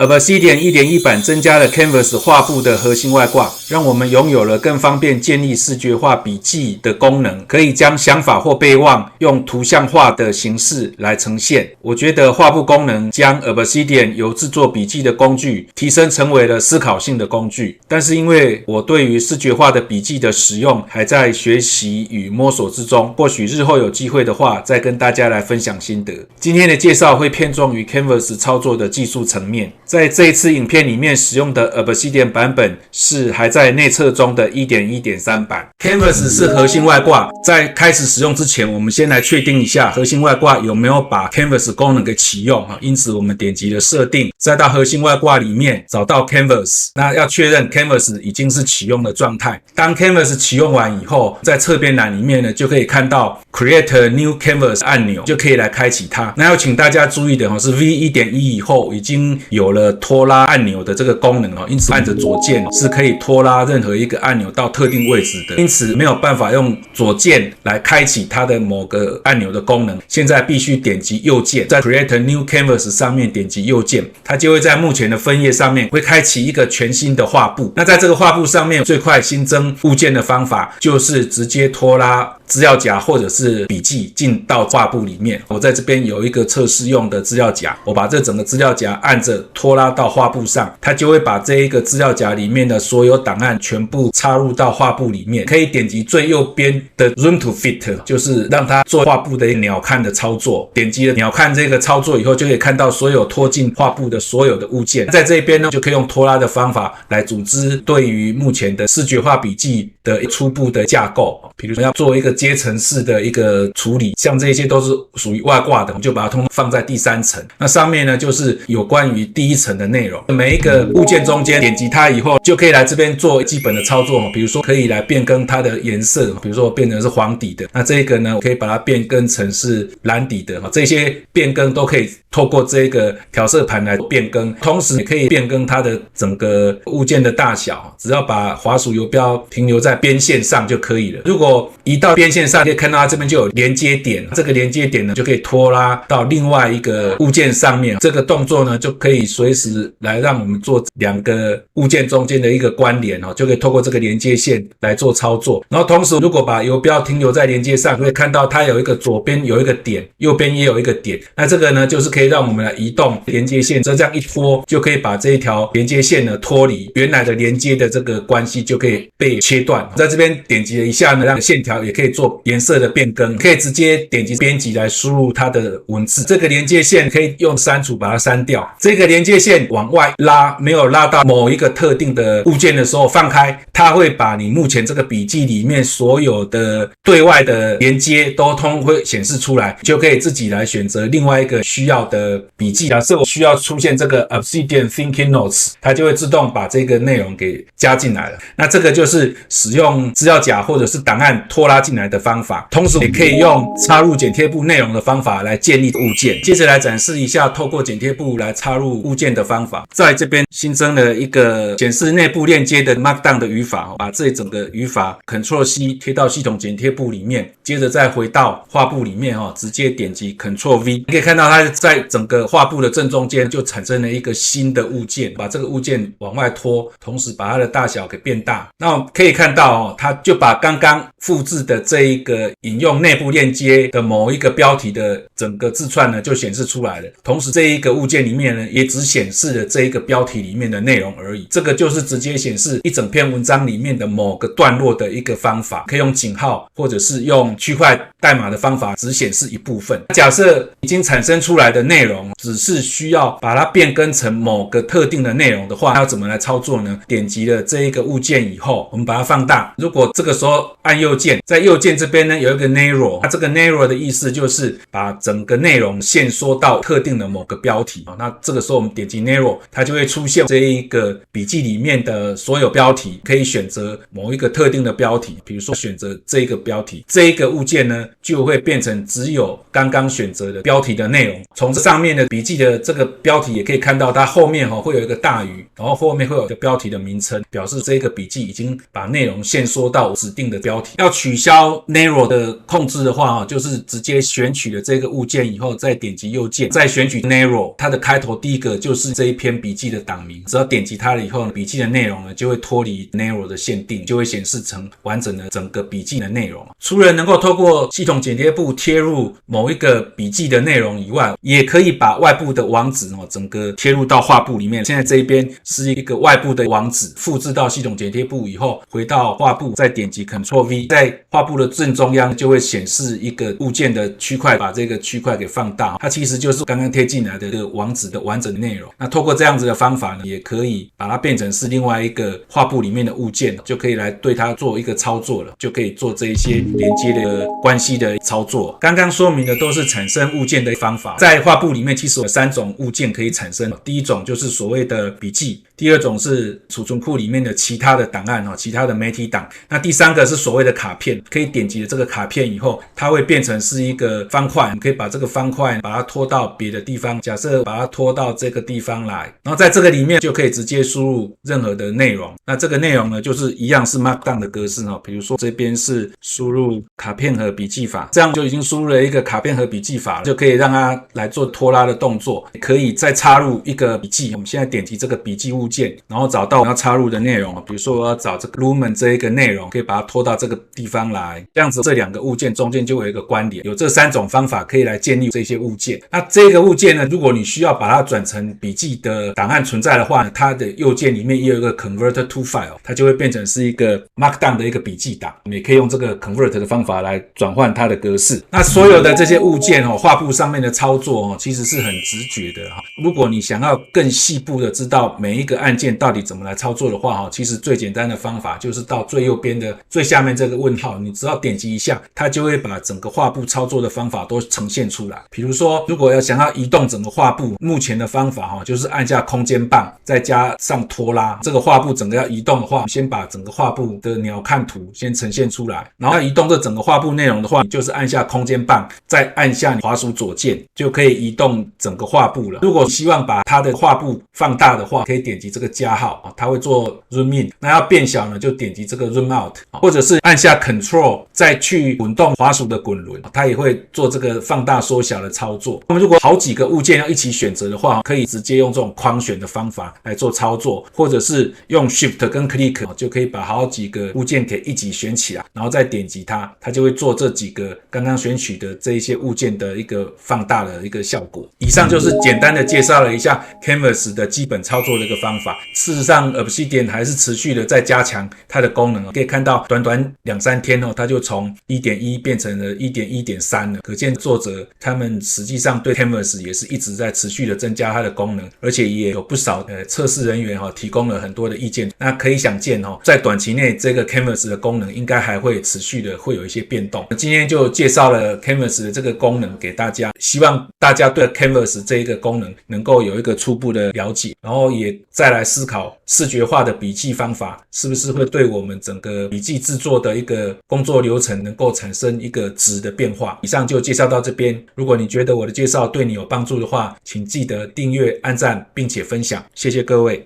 Obsidian 1.1 版增加了 Canvas 畫布的核心外掛，讓我們擁有了更方便建立視覺化筆記的功能，可以將想法或備忘用圖像化的形式來呈現。我覺得畫布功能將 Obsidian 由制作筆記的工具提升成為了思考性的工具，但是因為我對於視覺化的筆記的使用還在學習與摸索之中，或許日後有機會的話再跟大家来分享心得。今天的介紹會偏重於 Canvas 操作的技術層面，在這一次影片裡面使用的 Obsidian 版本是還在內測中的 1.1.3 版。Canvas 是核心外掛，在開始使用之前，我們先來確定一下核心外掛有沒有把 Canvas 功能給啟用，因此我們點擊了設定，再到核心外掛裡面找到 Canvas， 那要確認 Canvas 已經是啟用的狀態。當 Canvas 啟用完以後，在側邊欄裡面呢，就可以看到 Create a New Canvas 按鈕，就可以來開啟它。那要請大家注意的是 V1.1 以後已經有了拖拉按钮的这個功能，因此按着左鍵是可以拖拉任何一個按鈕到特定位置的，因此沒有辦法用左鍵來開啟它的某個按鈕的功能。現在必須點擊右鍵，在 Create a New Canvas 上面點擊右鍵，它就會在目前的分頁上面會開啟一個全新的畫布。那在這個畫布上面，最快新增物件的方法就是直接拖拉資料夾或者是筆記進到畫布裡面。我在這邊有一個測試用的資料夾，我把這整個資料夾按着拖拉到畫布上，它就會把這一個資料夾裡面的所有檔案全部插入到畫布裡面。可以點擊最右邊的 Zoom to Fit， 就是讓它做畫布的鳥瞰的操作。點擊了鳥瞰這個操作以後，就可以看到所有拖進畫布的所有的物件。在這邊呢，就可以用拖拉的方法來組織對於目前的視覺化筆記的初步的架構。比如說要做一個階層式的一個處理，像這些都是屬於外掛的，我們就把它通通放在第3層。那上面呢，就是有關於第1層的內容。每一個物件中間點擊它以後，就可以來這邊做基本的操作，比如說可以來變更它的顏色，比如說變成是黃底的，那這個呢，我可以把它变更成是藍底的，這些變更都可以透過這個調色盤來變更。同時也可以變更它的整個物件的大小，只要把滑鼠游標停留在邊線上就可以了。如果移到邊線上，可以看到它這邊就有連接點，這個連接點呢就可以拖拉到另外一個物件上面。這個動作呢就可以隨時來讓我們做2個物件中間的一個關聯，就可以透過這個連接線來做操作。然後同時如果把游標停留在連接上，可以看到它有一個左邊有一個點，右邊也有一個點。那這個呢就是可以讓我們來移動連接線，這樣一拖就可以把這一條連接線呢脫離原來的連接的這個關係，就可以被切斷。在這邊點擊了一下呢，讓線條也可以做顏色的變更，可以直接點擊編輯來輸入它的文字。這個連接線可以用刪除把它刪掉。這個連接線往外拉，沒有拉到某一個特定的物件的時候放開，它會把你目前這個筆記裡面所有的對外的連接都通會顯示出來，就可以自己來選擇另外一個需要的筆記。假設我需要出現這個 Obsidian Thinking Notes， 它就會自動把這個內容給加進來了。那這個就是使用資料夾或者是檔案拖拉進來的方法，同時也可以用插入剪貼簿內容的方法來建立物件。接着來展示一下透過剪貼簿來插入物件的方法。在這邊新增了一個顯示內部鏈接的 Markdown 的語法，把這整個語法 Ctrl+C 貼到系統剪貼簿裡面，接着再回到畫布裡面，直接點擊 Ctrl+V， 你可以看到它在整個畫布的正中間就產生了一個新的物件，把這個物件往外拖，同時把它的大小給變大。那我們可以看到它就把剛剛複製的這一個引用內部鏈接的某一個標題的整個字串呢就顯示出來了，同時這一個物件裡面呢也只顯示了這一個標題裡面的內容而已。這個就是直接顯示一整篇文章裡面的某個段落的一個方法，可以用井號或者是用區塊代碼的方法只顯示一部分。假設已經產生出來的內容只是需要把它变更成某個特定的內容的話，要怎麼來操作呢？點擊了這一個物件以後，我們把它放大。如果這個時候按右鍵，在右鍵這邊呢有一個 narrow， 那這個 narrow 的意思就是把整個內容限縮到特定的某個標題。那這個時候我們點擊 narrow， 它就會出現這一個筆記裡面的所有標題，可以選擇某一個特定的標題，比如說選擇這一個標題，這一個物件呢就會變成只有剛剛選擇的標題的內容。從這上面的筆記的這個標題也可以看到，它後面會有一個大於，然後後面會有一個標題的名稱，表示這個筆記已經把內容限縮到指定的標題。要取消 narrow 的控制的話，就是直接選取了這個物物件以後，再點擊右鍵，再選取 Narrow， 它的開頭第一個就是這一篇筆記的檔名，只要點擊它了以後呢，筆記的內容呢就會脫離 Narrow 的限定，就會顯示成完整的整個筆記的內容。除了能夠透過系統剪貼簿貼入某一個筆記的內容以外，也可以把外部的網址整個貼入到畫布裡面。現在這一邊是一個外部的網址，複製到系統剪貼簿以後，回到畫布，再點擊 Ctrl+V， 在畫布的正中央就會顯示一個物件的區塊，把這個區塊給放大，它其實就是剛剛貼進來的這個網址的完整的內容。那透過這樣子的方法呢，也可以把它變成是另外一個畫布裡面的物件，就可以來對它做一個操作了，就可以做這一些連接的關係的操作。剛剛說明的都是產生物件的方法，在畫布裡面其實有3種物件可以產生。第一種就是所謂的筆記，第二種是儲存庫裡面的其他的檔案，其他的媒體檔，那第三個是所謂的卡片，可以點擊了這個卡片以後，它會變成是一個方塊，可以把這個方塊把它拖到別的地方，假設把它拖到這個地方來，然後在這個裡面就可以直接輸入任何的內容。那這個內容呢，就是一樣是 Markdown 的格式，比如說這邊是輸入卡片和筆記法，這樣就已經輸入了一個卡片和筆記法了，就可以讓它來做拖拉的動作，可以再插入一個筆記。我們現在點擊這個筆記物件，然後找到我要插入的內容，比如說我要找這個 Lumen 這一個內容，可以把它拖到這個地方來，這樣子這2個物件中間就有一個關聯。有這3種方法可以來建立這些物件。那這個物件呢，如果你需要把它轉成筆記的檔案存在的話呢，它的右鍵裡面也有一個 Convert to File， 它就會變成是一個 Markdown 的一個筆記檔。我們也可以用這個 Convert 的方法來轉換它的格式。那所有的這些物件畫布上面的操作其實是很直覺的。如果你想要更細部的知道每一個按鍵到底怎麼來操作的話，其實最簡单的方法就是到最右邊的最下面这個問號，你只要點擊一下，它就會把整個畫布操作的方法都呈現出來。比如說，如果要想要移動整個畫布，目前的方法就是按下空間棒，再加上拖拉。這個畫布整個要移動的話，先把整個畫布的鳥瞰圖先呈現出來，然後要移動這整個畫布內容的話，你就是按下空間棒，再按下滑鼠左鍵，就可以移動整個畫布了。如果希望把它的畫布放大的話，可以點擊這個加號，它會做 zoom in。那要變小呢，就點擊這個 zoom out， 或者是按下 Ctrl 再去滾動滑鼠的滾輪，它也會做這個放大縮小的操作。那麼如果好幾個物件要一起選擇的話，可以直接用這種框選的方法來做操作，或者是用 Shift 跟 Click 就可以把好幾個物件給一起選起來，然後再點擊它，它就會做這幾個剛剛選取的這一些物件的一個放大的一個效果。以上就是簡單的介紹了一下 Canvas 的基本操作的一個方法。事實上 Obsidian 還是持續的在加強它的功能，可以看到短短2-3天它就從 1.1 变成了 1.1.3 了，可見作者他們實際上對 Canvas 也是一直在持續的增加它的功能，而且也有不少測試人員提供了很多的意見。那可以想見在短期內這個 Canvas 的功能應該還會持續的會有一些變動。今天就介紹了 Canvas 的這個功能給大家，希望大家對 Canvas 這一個功能能夠有一個初步的了解，然後也再來思考視覺化的筆記方法是不是會對我們整個筆記制作的一個工作流程能夠產生一個質的變化。以上就介紹到這邊，如果你覺得我的介紹對你有幫助的話，請記得訂閱、按讚並且分享，謝謝各位。